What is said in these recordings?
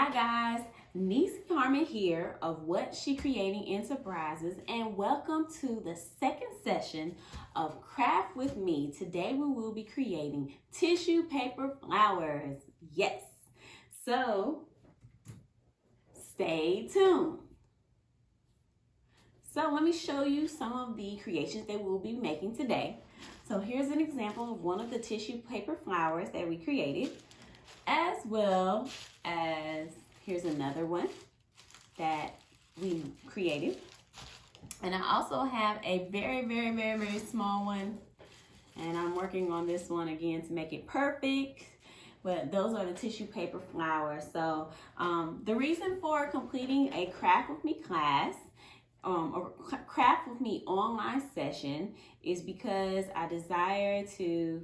Hi guys, Niece Carmen here of Whatsshecreating Enterprises, and welcome to the second session of Craft with Me. Today we will be creating tissue paper flowers. Yes, so stay tuned. So let me show you some of the creations that we'll be making today. So here's an example of one of the tissue paper flowers that we created, as well as here's another one that we created. And I also have a very small one, and I'm working on this one again to make it perfect. But those are the tissue paper flowers. So the reason for completing a Craft with Me class or Craft with Me online session is because I desire to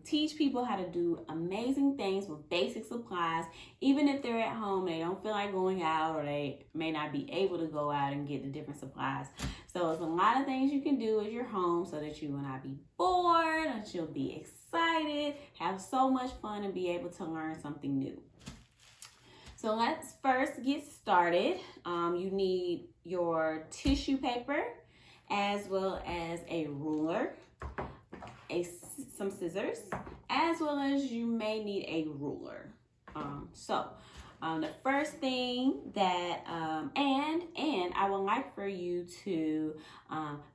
teach people how to do amazing things with basic supplies, even if they're at home, they don't feel like going out, or they may not be able to go out and get the different supplies. So there's a lot of things you can do at your home so that you will not be bored, that you'll be excited, have so much fun, and be able to learn something new. So let's first get started. You need your tissue paper as well as a ruler, some scissors, as well as you may need a ruler. The first thing that, and I would like for you to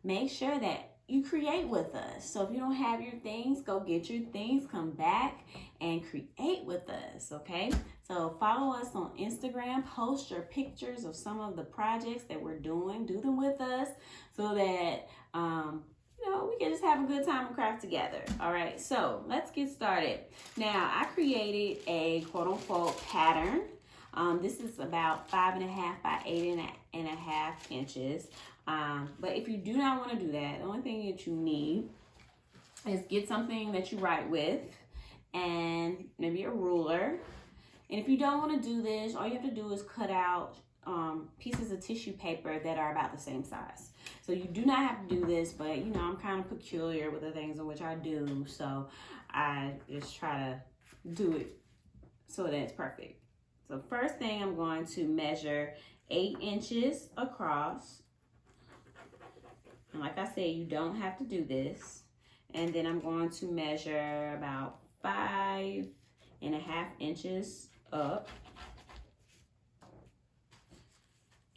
make sure that you create with us. So if you don't have your things, go get your things, come back and create with us, okay? So follow us on Instagram, post your pictures of some of the projects that we're doing, do them with us so that we can just have a good time and craft together. All right, so let's get started. Now, I created a quote-unquote pattern. This is about 5.5 by 8.5 inches. But if you do not want to do that, the only thing that you need is get something that you write with and maybe a ruler. And if you don't want to do this, all you have to do is cut out pieces of tissue paper that are about the same size. So you do not have to do this, but I'm kind of peculiar with the things in which I do, so I just try to do it so that it's perfect. So first thing, I'm going to measure 8 inches across. And like I said, you don't have to do this. And then I'm going to measure about 5.5 inches up.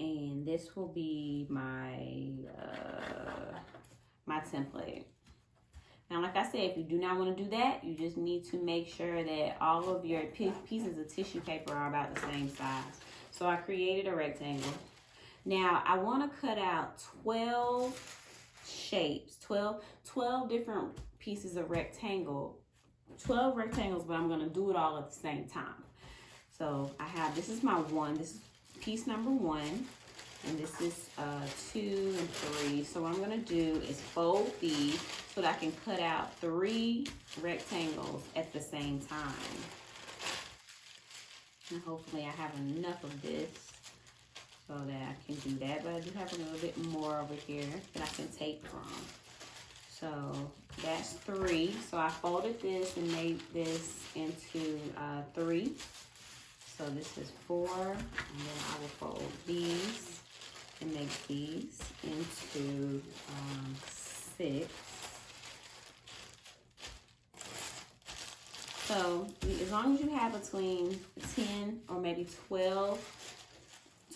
And this will be my my template. Now, like I said, if you do not want to do that, you just need to make sure that all of your pieces of tissue paper are about the same size. So I created a rectangle. Now, I want to cut out 12 shapes, 12 different pieces of 12 rectangles, but I'm going to do it all at the same time. So I have, this is my one, this is piece number 1, and this is 2 and 3. So what I'm going to do is fold these so that I can cut out 3 rectangles at the same time. And hopefully I have enough of this so that I can do that. But I do have a little bit more over here that I can take from. So that's 3. So I folded this and made this into 3. So this is 4, and then I will fold these and make these into 6. So as long as you have between 10 or maybe 12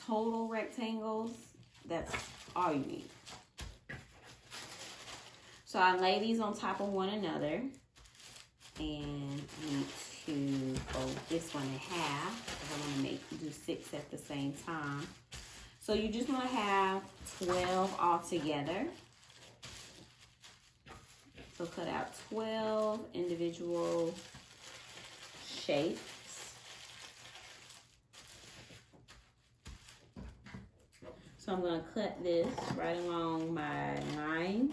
total rectangles, that's all you need. So I lay these on top of one another, and need to fold this one in half because I want to do 6 at the same time. So you just want to have 12 all together. So cut out 12 individual shapes. So I'm going to cut this right along my line.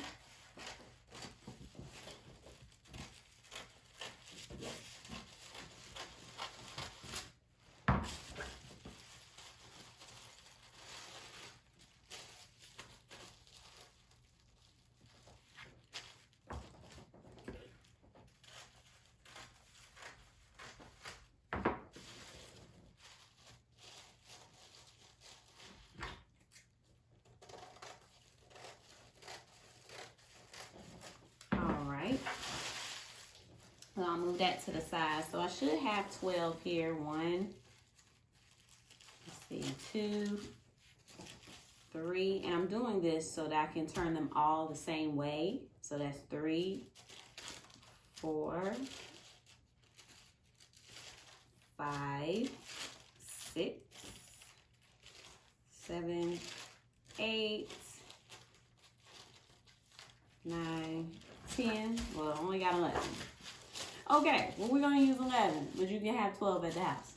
move that to the side. So I should have 12 here. 1, let's see, 2, 3. And I'm doing this so that I can turn them all the same way. So that's 3, 4, 5, 6, 7, 8, 9, 10. Well, I only got 11. Okay, well, we're going to use 11, but you can have 12 at the house.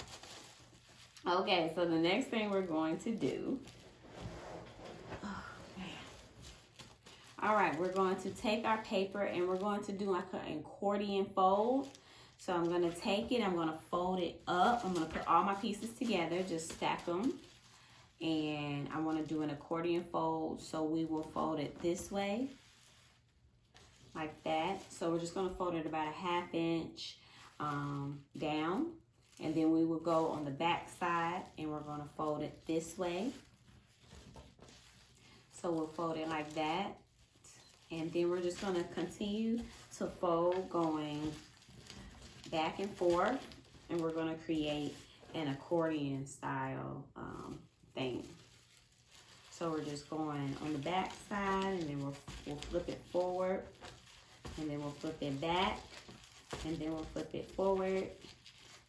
Okay, so the next thing we're going to do. Oh, man. All right, we're going to take our paper and we're going to do like an accordion fold. So I'm going to take it, I'm going to fold it up. I'm going to put all my pieces together, just stack them. And I want to do an accordion fold, so we will fold it this way, like that. So we're just going to fold it about a 1/2 inch down, and then we will go on the back side and we're going to fold it this way. So we'll fold it like that, and then we're just going to continue to fold going back and forth, and we're going to create an accordion style thing. So we're just going on the back side, and then we'll flip it forward, and then we'll flip it back, and then we'll flip it forward,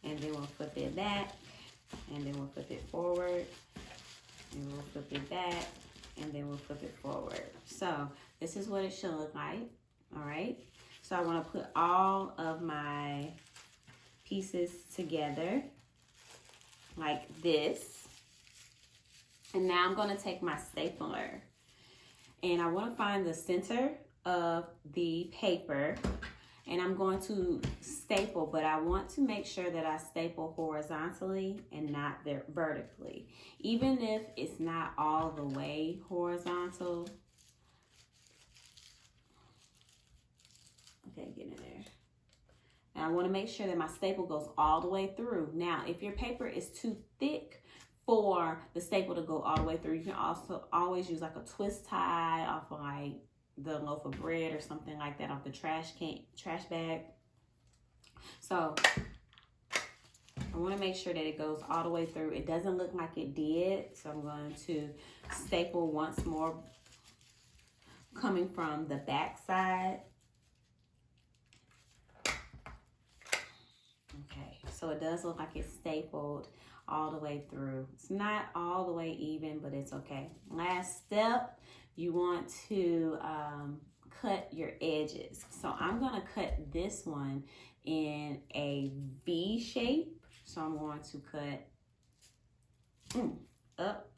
and then we'll flip it back, and then we'll flip it forward, and we'll flip it back, and then we'll flip it forward. So this is what it should look like. All right, so I want to put all of my pieces together like this. And now I'm going to take my stapler, and I want to find the center of the paper, and I'm going to staple, but I want to make sure that I staple horizontally and not vertically. Even if it's not all the way horizontal. Okay, get in there. And I want to make sure that my staple goes all the way through. Now, if your paper is too thick for the staple to go all the way through, you can also always use like a twist tie off of like the loaf of bread or something like that off the trash bag. So I want to make sure that it goes all the way through. It doesn't look like it did, so I'm going to staple once more, coming from the back side. Okay, so it does look like it's stapled all the way through. It's not all the way even, but it's okay. Last step, you want to cut your edges. So I'm going to cut this one in a V shape. So I'm going to cut up.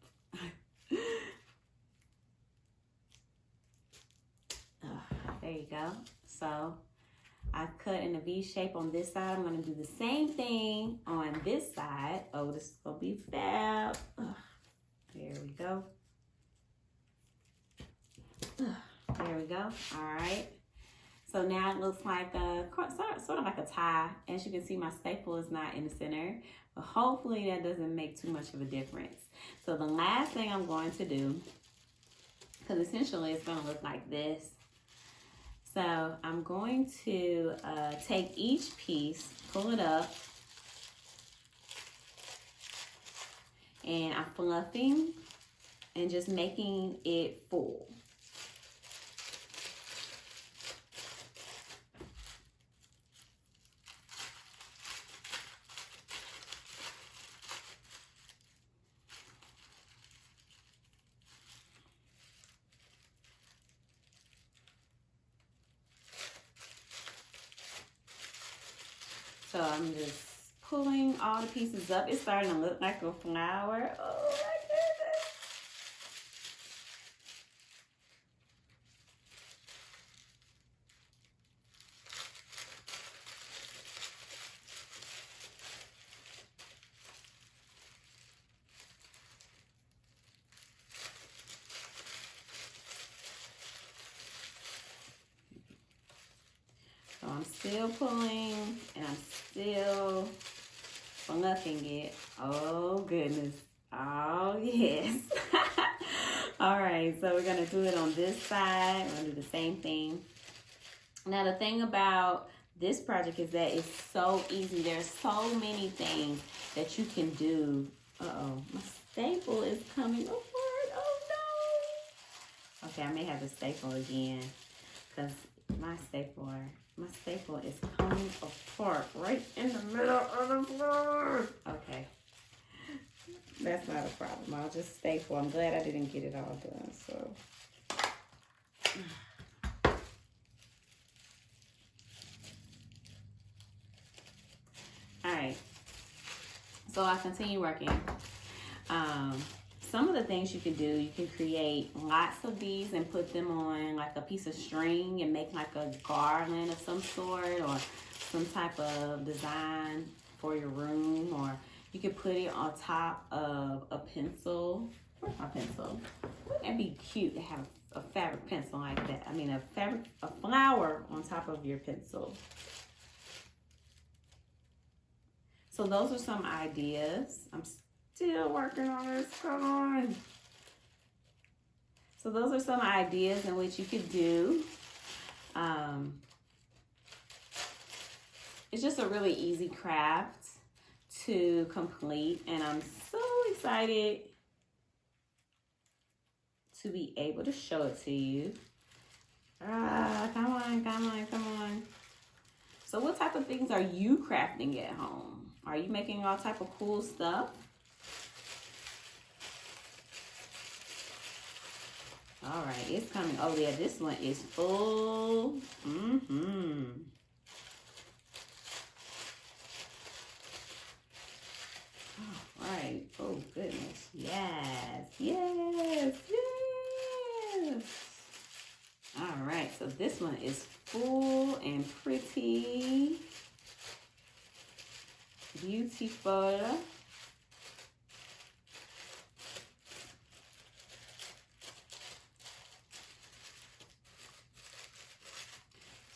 There you go. So I cut in a V shape on this side. I'm going to do the same thing on this side. Oh, this is going to be fab. There we go. There we go. All right. So now it looks like sort of like a tie. As you can see, my staple is not in the center, but hopefully that doesn't make too much of a difference. So the last thing I'm going to do, because essentially it's going to look like this. So I'm going to take each piece, pull it up, and I'm fluffing and just making it full. So I'm just pulling all the pieces up. It's starting to look like a flower. Oh my goodness. So I'm still pulling and I'm still fluffing it. Oh goodness. Oh yes. All right, so we're gonna do it on this side. We're gonna do the same thing. Now the thing about this project is that it's so easy. There's so many things that you can do. Uh-oh, my staple is coming apart. Oh no. Okay, I may have to staple again because my staple is coming apart right in the middle of the floor. Okay. That's not a problem. I'll just staple. I'm glad I didn't get it all done. So all right. So I continue working. Some of the things you can do, you can create lots of these and put them on like a piece of string and make like a garland of some sort or some type of design for your room, or you could put it on top of a pencil. Where's my pencil? Wouldn't it be cute to have a fabric pencil like that? I mean, a flower on top of your pencil. So those are some ideas. I'm still working on this. Come on. So those are some ideas in which you could do. It's just a really easy craft to complete, and I'm so excited to be able to show it to you. Come on, come on, come on. So what type of things are you crafting at home? Are you making all type of cool stuff? All right, it's coming. Oh yeah, this one is full. All right. Oh goodness. Yes. Yes. Yes. All right. So this one is full and pretty. Beautiful.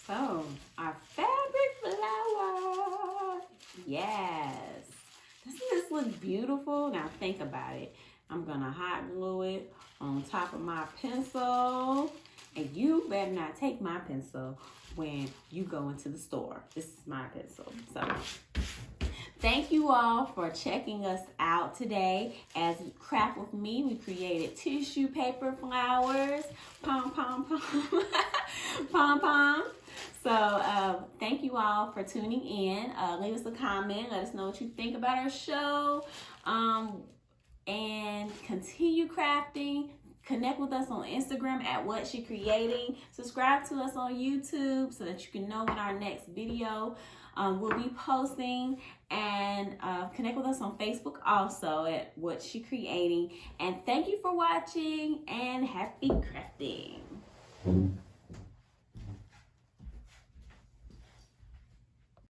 So, our fabric flower. Yes. Doesn't this look beautiful? Now think about it. I'm going to hot glue it on top of my pencil. And you better not take my pencil when you go into the store. This is my pencil. So, thank you all for checking us out today. As you craft with me, we created tissue paper flowers. Pom, pom, pom. Pom, pom. So thank you all for tuning in. Leave us a comment. Let us know what you think about our show. And continue crafting. Connect with us on Instagram at Whatsshecreating. Subscribe to us on YouTube so that you can know when our next video will be posting. And connect with us on Facebook also at Whatsshecreating. And thank you for watching, and happy crafting.